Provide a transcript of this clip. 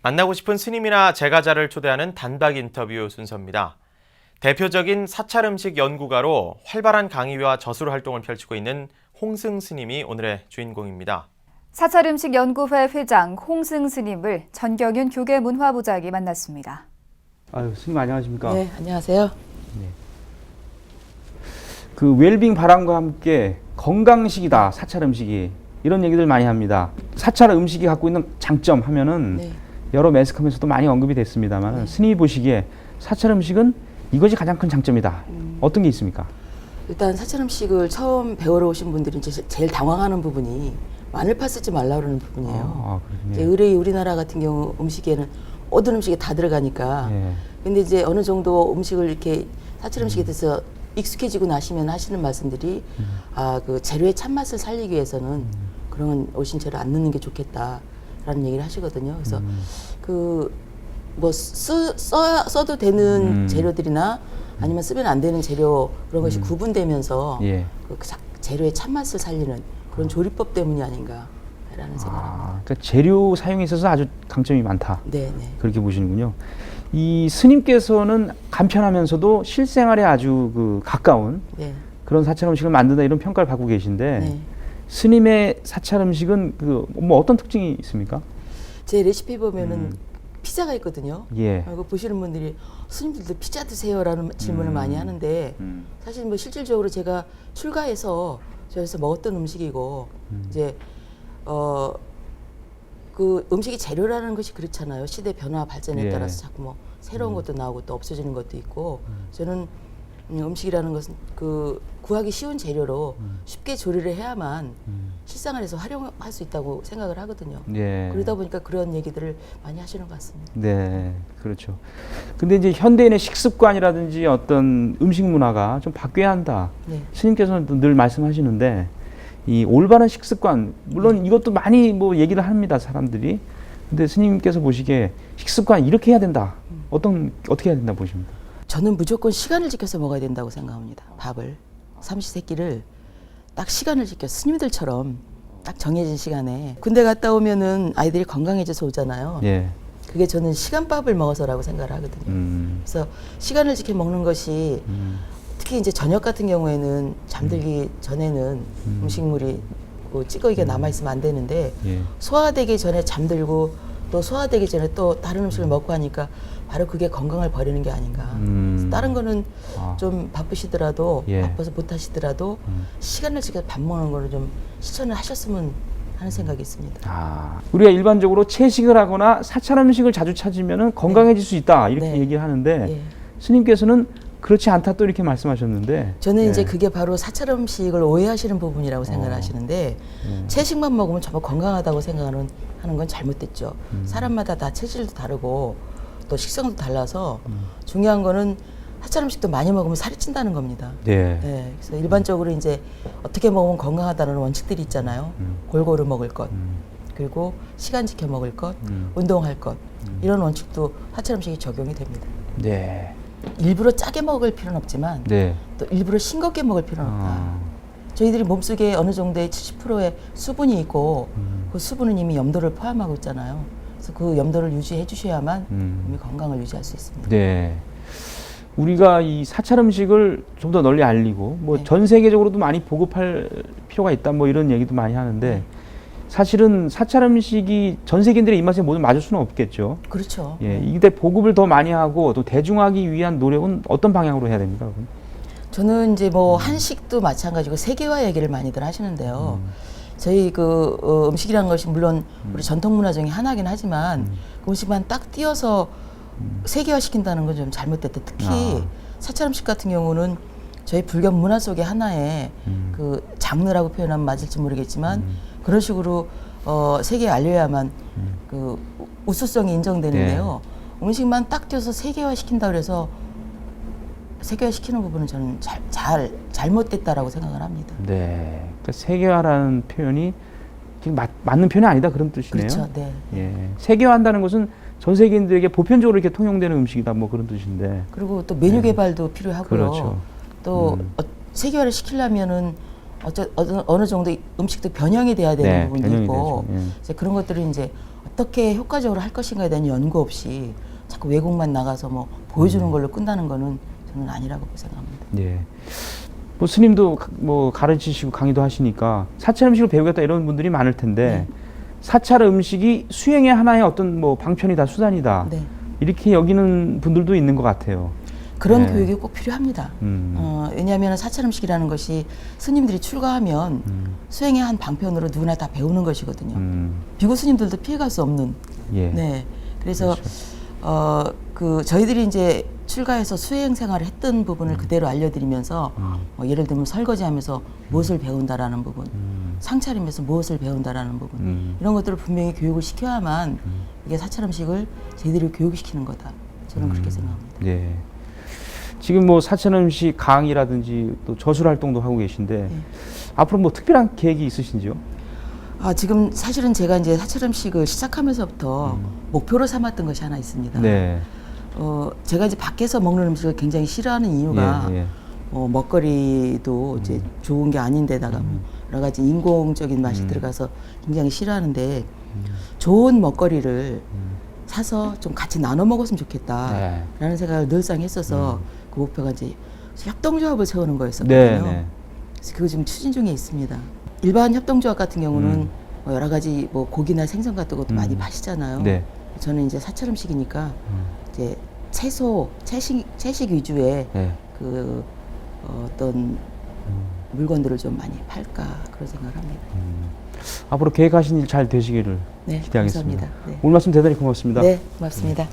만나고 싶은 스님이나 제가자를 초대하는 단박 인터뷰 순서입니다. 대표적인 사찰 음식 연구가로 활발한 강의와 저술 활동을 펼치고 있는 홍승 스님이 오늘의 주인공입니다. 사찰 음식 연구회 회장 홍승 스님을 전경윤 교계문화부장이 만났습니다. 아유, 스님 안녕하십니까? 네, 안녕하세요. 그 웰빙 바람과 함께 건강식이다, 사찰 음식이. 이런 얘기들 많이 합니다. 사찰 음식이 갖고 있는 장점 하면은 네. 여러 매스컴에서도 많이 언급이 됐습니다만 네. 스님이 보시기에 사찰 음식은 이것이 가장 큰 장점이다. 어떤 게 있습니까? 일단 사찰 음식을 처음 배우러 오신 분들이 이제 제일 당황하는 부분이 마늘파 쓰지 말라 그러는 부분이에요. 이제 그렇군요. 의뢰 우리나라 같은 경우 음식에는 모든 음식에 다 들어가니까. 예. 근데 이제 어느 정도 음식을 이렇게 사찰 음식에 대해서 익숙해지고 나시면 하시는 말씀들이 그 재료의 참맛을 살리기 위해서는 그런 오신 재료 안 넣는 게 좋겠다라는 얘기를 하시거든요. 그래서 뭐 써도 되는 재료들이나 아니면 쓰면 안 되는 재료 그런 것이 구분되면서 예. 그 재료의 참맛을 살리는 그런 조리법 때문이 아닌가라는 생각합니다. 그러니까 재료 사용에 있어서 아주 강점이 많다. 네. 그렇게 보시는군요. 이 스님께서는 간편하면서도 실생활에 아주 그 가까운 네. 그런 사찰 음식을 만든다 이런 평가를 받고 계신데 네. 스님의 사찰 음식은 그 뭐 어떤 특징이 있습니까? 제 레시피 보면은 피자가 있거든요. 예. 그리고 보시는 분들이 스님들도 피자 드세요라는 질문을 많이 하는데 사실 뭐 실질적으로 제가 출가해서 저에서 먹었던 음식이고 이제 그 음식이 재료라는 것이 그렇잖아요. 시대 변화 발전에 예. 따라서 자꾸 뭐 새로운 것도 나오고 또 없어지는 것도 있고 저는 음식이라는 것은 그 구하기 쉬운 재료로 쉽게 조리를 해야만 실생활에서 활용할 수 있다고 생각을 하거든요. 예. 그러다 보니까 그런 얘기들을 많이 하시는 것 같습니다. 네, 그렇죠. 근데 이제 현대인의 식습관이라든지 어떤 음식 문화가 좀 바뀌어야 한다. 네. 스님께서는 늘 말씀하시는데 이 올바른 식습관, 물론 이것도 많이 뭐 얘기를 합니다, 사람들이. 근데 스님께서 보시기에 식습관 이렇게 해야 된다. 어떻게 해야 된다 보십니까? 저는 무조건 시간을 지켜서 먹어야 된다고 생각합니다. 밥을 삼시세끼를 딱 시간을 지켜 스님들처럼 딱 정해진 시간에 군대 갔다 오면은 아이들이 건강해져서 오잖아요. 예. 그게 저는 시간밥을 먹어서라고 생각을 하거든요. 그래서 시간을 지켜 먹는 것이 특히 이제 저녁 같은 경우에는 잠들기 전에는 음식물이 그 찌꺼기가 남아 있으면 안 되는데 예. 소화되기 전에 잠들고 또 소화되기 전에 또 다른 음식을 먹고 하니까 바로 그게 건강을 버리는 게 아닌가. 그래서 다른 거는 좀 바쁘시더라도 예. 바빠서 못 하시더라도 시간을 지켜 밥 먹는 거를 좀 실천을 하셨으면 하는 생각이 있습니다. 우리가 일반적으로 채식을 하거나 사찰 음식을 자주 찾으면 건강해질 수 있다 이렇게 네. 얘기를 하는데 예. 스님께서는 그렇지 않다 또 이렇게 말씀하셨는데 저는 예. 이제 그게 바로 사찰 음식을 오해하시는 부분이라고 생각을 하시는데 채식만 먹으면 정말 건강하다고 생각하는 건 잘못됐죠. 사람마다 다 체질도 다르고 또 식성도 달라서 중요한 거는 사찰 음식도 많이 먹으면 살이 찐다는 겁니다. 네. 네, 그래서 일반적으로 이제 어떻게 먹으면 건강하다는 원칙들이 있잖아요. 골고루 먹을 것, 그리고 시간 지켜 먹을 것, 운동할 것 이런 원칙도 사찰 음식이 적용이 됩니다. 네. 일부러 짜게 먹을 필요는 없지만 네. 또 일부러 싱겁게 먹을 필요는 없다. 저희들이 몸속에 어느 정도의 70%의 수분이 있고 그 수분은 이미 염도를 포함하고 있잖아요. 그래서 그 염도를 유지해 주셔야만 몸이 건강을 유지할 수 있습니다. 네. 우리가 이 사찰 음식을 좀 더 널리 알리고 뭐 네. 전 세계적으로도 많이 보급할 필요가 있다 뭐 이런 얘기도 많이 하는데 사실은 사찰 음식이 전 세계인들의 입맛에 모두 맞을 수는 없겠죠. 그렇죠. 예, 이때 보급을 더 많이 하고 또 대중화하기 위한 노력은 어떤 방향으로 해야 됩니까? 그럼? 저는 이제 뭐 한식도 마찬가지고 세계화 얘기를 많이들 하시는데요. 저희 음식이라는 것이 물론 우리 전통 문화 중에 하나긴 하지만 그 음식만 딱 띄어서 세계화 시킨다는 건 좀 잘못됐다. 특히 사찰 음식 같은 경우는 저희 불교 문화 속의 하나의 그 장르라고 표현하면 맞을지 모르겠지만 그런 식으로 세계에 알려야만 그 우수성이 인정되는데요. 음식만 딱 띄어서 세계화 시킨다 그래서 세계화 시키는 부분은 저는 잘못됐다라고 생각을 합니다. 네. 그러니까 세계화라는 표현이 지금 맞는 표현이 아니다 그런 뜻이네요. 그렇죠. 네. 예. 세계화한다는 것은 전 세계인들에게 보편적으로 이렇게 통용되는 음식이다 뭐 그런 뜻인데. 그리고 또 메뉴 개발도 필요하고요. 그렇죠. 또 세계화를 시키려면은 어느 정도 음식도 변형이 돼야 되는 네, 부분도 변형이 있고 되죠. 예. 이제 그런 것들을 이제 어떻게 효과적으로 할 것인가에 대한 연구 없이 자꾸 외국만 나가서 뭐 보여주는 걸로 끝나는 거는 저는 아니라고 생각합니다. 예. 뭐 스님도 뭐 가르치시고 강의도 하시니까 사찰 음식을 배우겠다 이런 분들이 많을 텐데 사찰 음식이 수행의 하나의 어떤 뭐 방편이다, 수단이다. 네. 이렇게 여기는 분들도 있는 것 같아요. 그런 네. 교육이 꼭 필요합니다. 왜냐하면 사찰 음식이라는 것이 스님들이 출가하면 수행의 한 방편으로 누구나 다 배우는 것이거든요. 비구 스님들도 피해갈 수 없는. 예. 네. 그래서 그 저희들이 이제 출가해서 수행 생활을 했던 부분을 그대로 알려드리면서 예를 들면 설거지하면서 무엇을 배운다라는 부분, 상차림에서 무엇을 배운다라는 부분 이런 것들을 분명히 교육을 시켜야만 이게 사찰 음식을 저희들이 교육시키는 거다. 저는 그렇게 생각합니다. 예. 지금 뭐 사찰 음식 강의라든지 또 저술 활동도 하고 계신데 앞으로 뭐 특별한 계획이 있으신지요? 지금 사실은 제가 이제 사찰 음식을 시작하면서부터 목표로 삼았던 것이 하나 있습니다. 네. 제가 이제 밖에서 먹는 음식을 굉장히 싫어하는 이유가 예, 예. 먹거리도 이제 좋은 게 아닌데다가 뭐 여러 가지 인공적인 맛이 들어가서 굉장히 싫어하는데 좋은 먹거리를 사서 좀 같이 나눠 먹었으면 좋겠다라는 생각을 늘상 했어서 그 목표가 이제 협동조합을 세우는 거였었거든요. 네, 네. 그래서 그거 지금 추진 중에 있습니다. 일반 협동조합 같은 경우는 뭐 여러 가지 뭐 고기나 생선 같은 것도 많이 파시잖아요. 네. 저는 이제 사찰 음식이니까 이제 채소, 채식 위주의 네. 그 어떤 물건들을 좀 많이 팔까 그런 생각을 합니다. 앞으로 계획하신 일 잘 되시기를 네, 기대하겠습니다. 감사합니다. 네. 오늘 말씀 대단히 고맙습니다. 네, 고맙습니다.